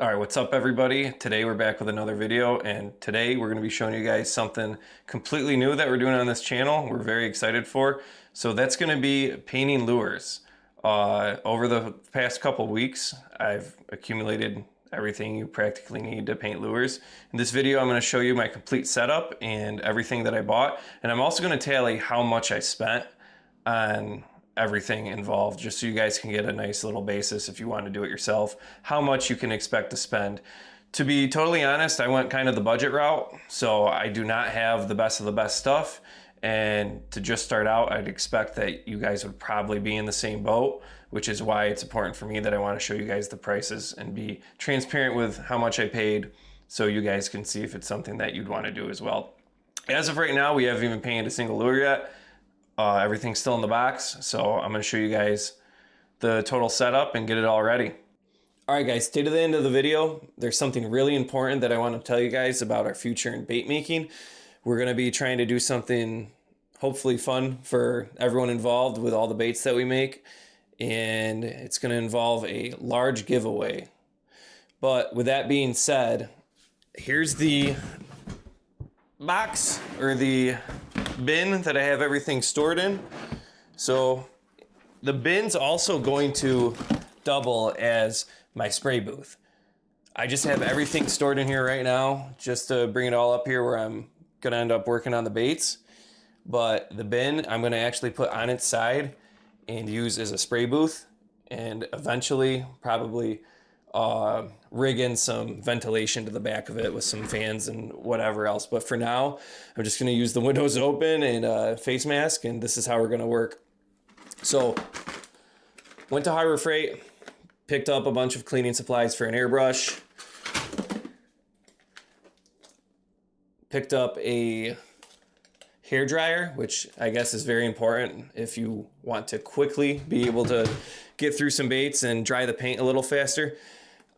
All right, what's up everybody? Today we're back with another video, and today we're going to be showing you guys something completely new that we're doing on this channel. We're very excited for. So that's going to be painting lures. Over the past couple weeks, I've accumulated everything you practically need to paint lures. In this video, I'm going to show you my complete setup and everything that I bought, and I'm also going to tally how much I spent on everything involved, just so you guys can get a nice little basis if you want to do it yourself, how much you can expect to spend. To be totally honest, I went kind of the budget route, so I do not have the best of the best stuff, and to just start out, I'd expect that you guys would probably be in the same boat, which is why it's important for me that I want to show you guys the prices and be transparent with how much I paid, so you guys can see if it's something that you'd want to do as well. As of right now, we haven't even painted a single lure yet. Everything's still in the box, so I'm going to show you guys the total setup and get it all ready. All right, guys, stay to the end of the video. There's something really important that I want to tell you guys about our future in bait making. We're going to be trying to do something hopefully fun for everyone involved with all the baits that we make, and it's going to involve a large giveaway. But with that being said, here's the box, or the bin that I have everything stored in. So the bin's also going to double as my spray booth. I just have everything stored in here right now just to bring it all up here where I'm gonna end up working on the baits. But the bin I'm gonna actually put on its side and use as a spray booth, and eventually probably rig in some ventilation to the back of it with some fans and whatever else. But for now, I'm just going to use the windows open and a face mask, and this is how we're going to work. So went to Harbor Freight, picked up a bunch of cleaning supplies for an airbrush, picked up a hair dryer, which I guess is very important if you want to quickly be able to get through some baits and dry the paint a little faster.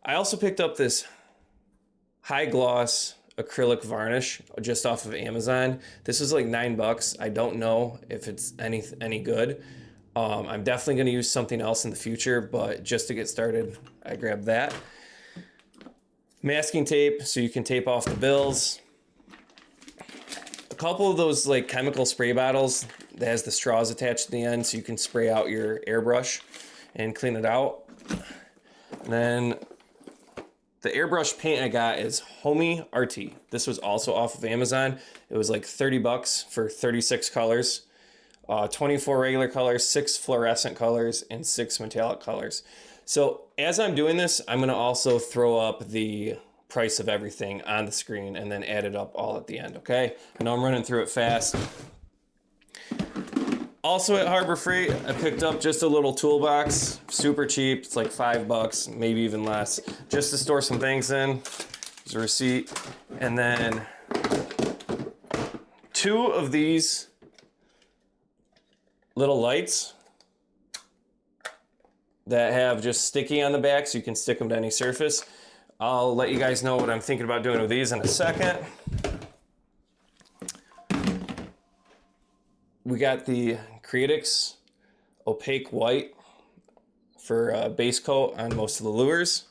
I also picked up this high gloss acrylic varnish just off of Amazon. This was like $9. I don't know if it's any good. I'm definitely going to use something else in the future, but just to get started, I grabbed that. Masking tape so you can tape off the bills. A couple of those like chemical spray bottles that has the straws attached to the end so you can spray out your airbrush and clean it out. And then the airbrush paint I got is Homey Arty. This was also off of Amazon. It was like $30 for 36 colors, 24 regular colors, 6 fluorescent colors, and 6 metallic colors. So as I'm doing this, I'm gonna also throw up the price of everything on the screen and then add it up all at the end, okay? I know I'm running through it fast. Also at Harbor Freight, I picked up just a little toolbox, super cheap. It's like $5, maybe even less, just to store some things in. There's a receipt. And then 2 of these little lights that have just sticky on the back so you can stick them to any surface. I'll let you guys know what I'm thinking about doing with these in a second. We got the Creatix opaque white for base coat on most of the lures.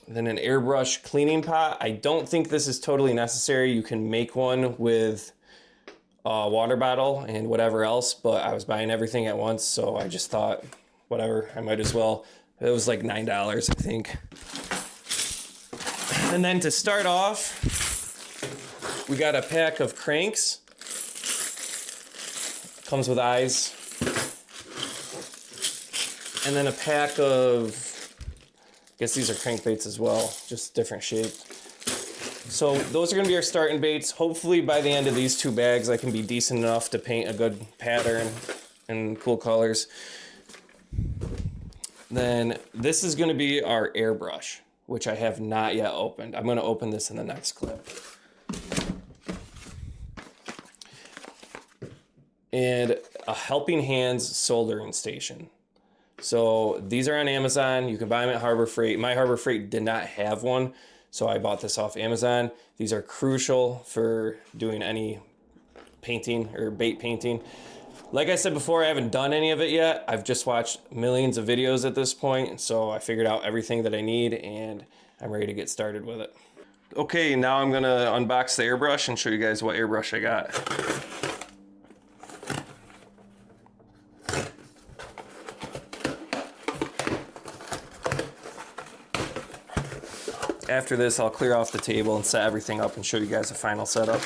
Then an airbrush cleaning pot. I don't think this is totally necessary. You can make one with a water bottle and whatever else, but I was buying everything at once, so I just thought, whatever, I might as well. It was like $9, I think. And then to start off, we got a pack of cranks. Comes with eyes. And then a pack of, I guess these are crankbaits as well, just different shape. So those are gonna be our starting baits. Hopefully by the end of these 2 bags, I can be decent enough to paint a good pattern and cool colors. Then this is gonna be our airbrush, which I have not yet opened. I'm gonna open this in the next clip. And a Helping Hands soldering station. So these are on Amazon. You can buy them at Harbor Freight. My Harbor Freight did not have one, so I bought this off Amazon. These are crucial for doing any painting or bait painting. Like I said before, I haven't done any of it yet. I've just watched millions of videos at this point, so I figured out everything that I need and I'm ready to get started with it. Okay, now I'm gonna unbox the airbrush and show you guys what airbrush I got. After this, I'll clear off the table and set everything up and show you guys the final setup.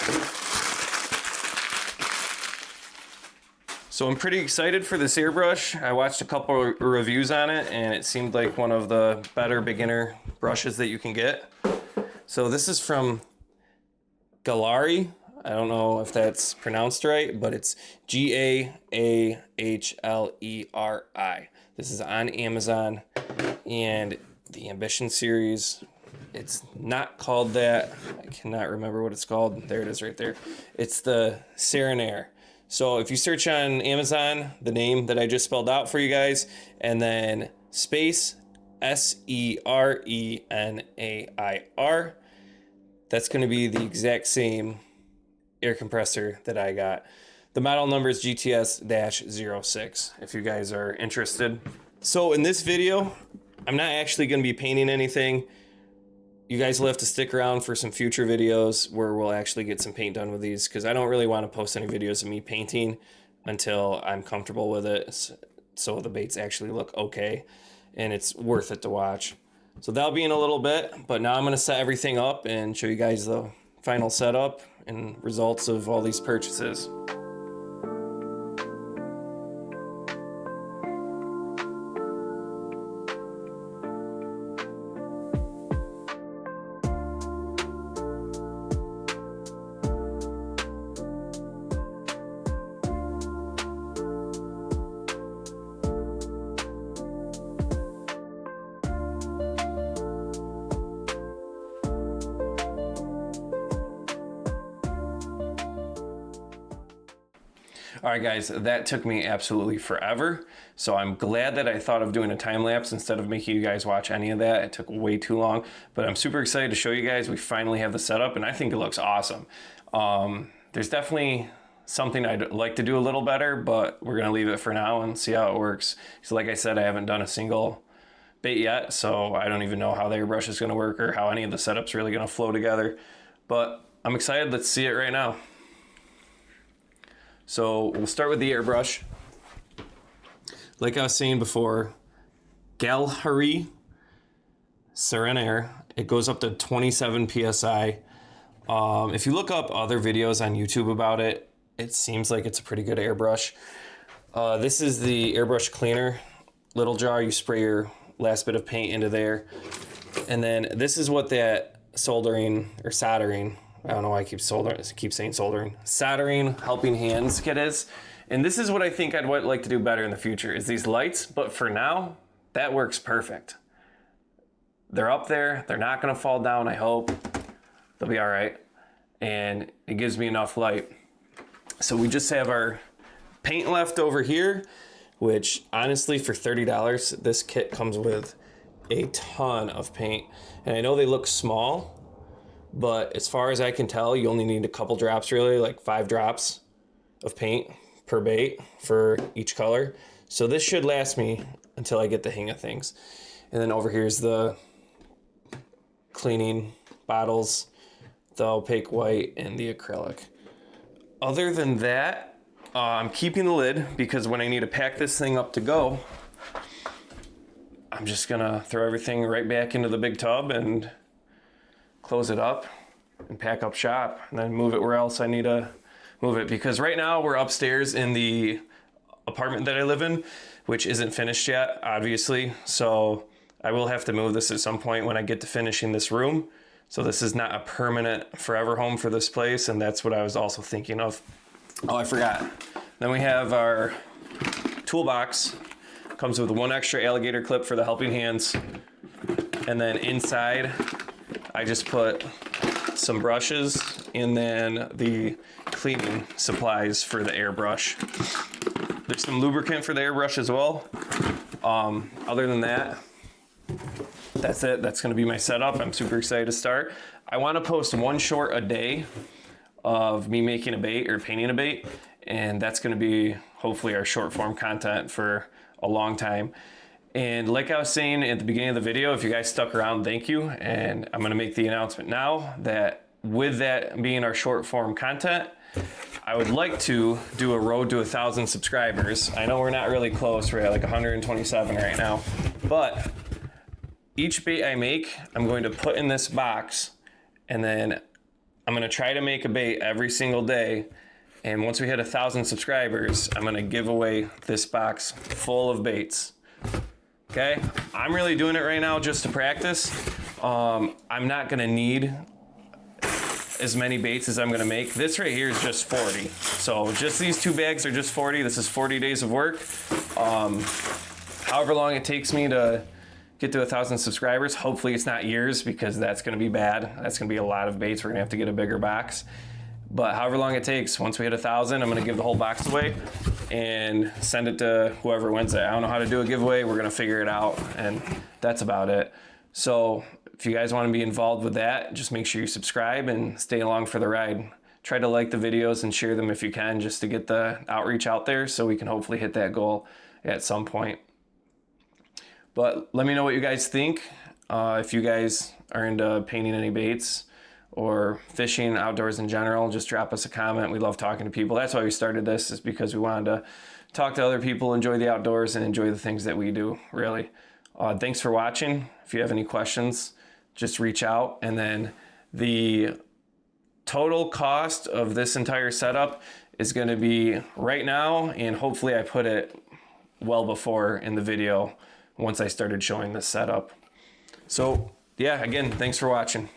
So I'm pretty excited for this airbrush. I watched a couple reviews on it and it seemed like one of the better beginner brushes that you can get. So this is from Galari. I don't know if that's pronounced right, but it's G-A-A-H-L-E-R-I. This is on Amazon, and the Ambition series, it's not called that. I cannot remember what it's called. There it is right there. It's the Serenaire. So if you search on Amazon, the name that I just spelled out for you guys, and then space S-E-R-E-N-A-I-R, that's going to be the exact same air compressor that I got. The model number is GTS-06 if you guys are interested. So in this video, I'm not actually going to be painting anything. You guys will have to stick around for some future videos where we'll actually get some paint done with these, because I don't really want to post any videos of me painting until I'm comfortable with it, so the baits actually look okay and it's worth it to watch. So that'll be in a little bit, but now I'm going to set everything up and show you guys the final setup and results of all these purchases. All right, guys, that took me absolutely forever. So I'm glad that I thought of doing a time lapse instead of making you guys watch any of that. It took way too long, but I'm super excited to show you guys. We finally have the setup and I think it looks awesome. There's definitely something I'd like to do a little better, but we're gonna leave it for now and see how it works. So like I said, I haven't done a single bait yet, so I don't even know how the airbrush is gonna work or how any of the setup's really gonna flow together, but I'm excited. Let's see it right now. So we'll start with the airbrush. Like I was saying before, Galari Serenaire. It goes up to 27 PSI. If you look up other videos on YouTube about it, it seems like it's a pretty good airbrush. This is the airbrush cleaner, little jar. You spray your last bit of paint into there. And then this is what that soldering, I don't know why I keep saying soldering. Soldering helping hands kit is. And this is what I think I'd like to do better in the future, is these lights, but for now, that works perfect. They're up there, they're not gonna fall down, I hope. They'll be all right. And it gives me enough light. So we just have our paint left over here, which honestly for $30, this kit comes with a ton of paint. And I know they look small, but as far as I can tell, you only need a couple drops really, like 5 drops of paint per bait for each color. So this should last me until I get the hang of things. And then over here's the cleaning bottles, the opaque white and the acrylic. Other than that, I'm keeping the lid because when I need to pack this thing up to go, I'm just gonna throw everything right back into the big tub and close it up and pack up shop and then move it where else I need to move it. Because right now we're upstairs in the apartment that I live in, which isn't finished yet, obviously. So I will have to move this at some point when I get to finishing this room. So this is not a permanent forever home for this place. And that's what I was also thinking of. Oh, I forgot. Then we have our toolbox. Comes with one extra alligator clip for the helping hands. And then inside, I just put some brushes and then the cleaning supplies for the airbrush. There's some lubricant for the airbrush as well. Other than that, that's it. That's gonna be my setup. I'm super excited to start. I wanna post one short a day of me making a bait or painting a bait. and that's going to be hopefully our short form content for a long time. And like I was saying at the beginning of the video, if you guys stuck around, thank you. And I'm going to make the announcement now that with that being our short form content, I would like to do a road to 1,000 subscribers. I know we're not really close. We're at like 127 right now, but each bait I make, I'm going to put in this box, and then I'm going to try to make a bait every single day. And once we hit 1,000 subscribers, I'm going to give away this box full of baits. Okay, I'm really doing it right now just to practice. I'm not going to need as many baits as I'm going to make. This right here is just 40. So just these 2 bags are just 40. This is 40 days of work. However long it takes me to get to 1,000 subscribers, hopefully it's not years, because that's going to be bad. That's going to be a lot of baits. We're going to have to get a bigger box. But however long it takes, once we hit 1,000, I'm going to give the whole box away and send it to whoever wins it. I don't know how to do a giveaway. We're going to figure it out, and that's about it. So if you guys want to be involved with that, just make sure you subscribe and stay along for the ride. Try to like the videos and share them if you can, just to get the outreach out there so we can hopefully hit that goal at some point. But let me know what you guys think. If you guys are into painting any baits or fishing outdoors in general, just drop us a comment. We love talking to people. That's why we started this, is because we wanted to talk to other people, enjoy the outdoors, and enjoy the things that we do, really. Thanks for watching. If you have any questions, just reach out. And then the total cost of this entire setup is going to be right now, and hopefully I put it well before in the video once I started showing this setup. So yeah, again, thanks for watching.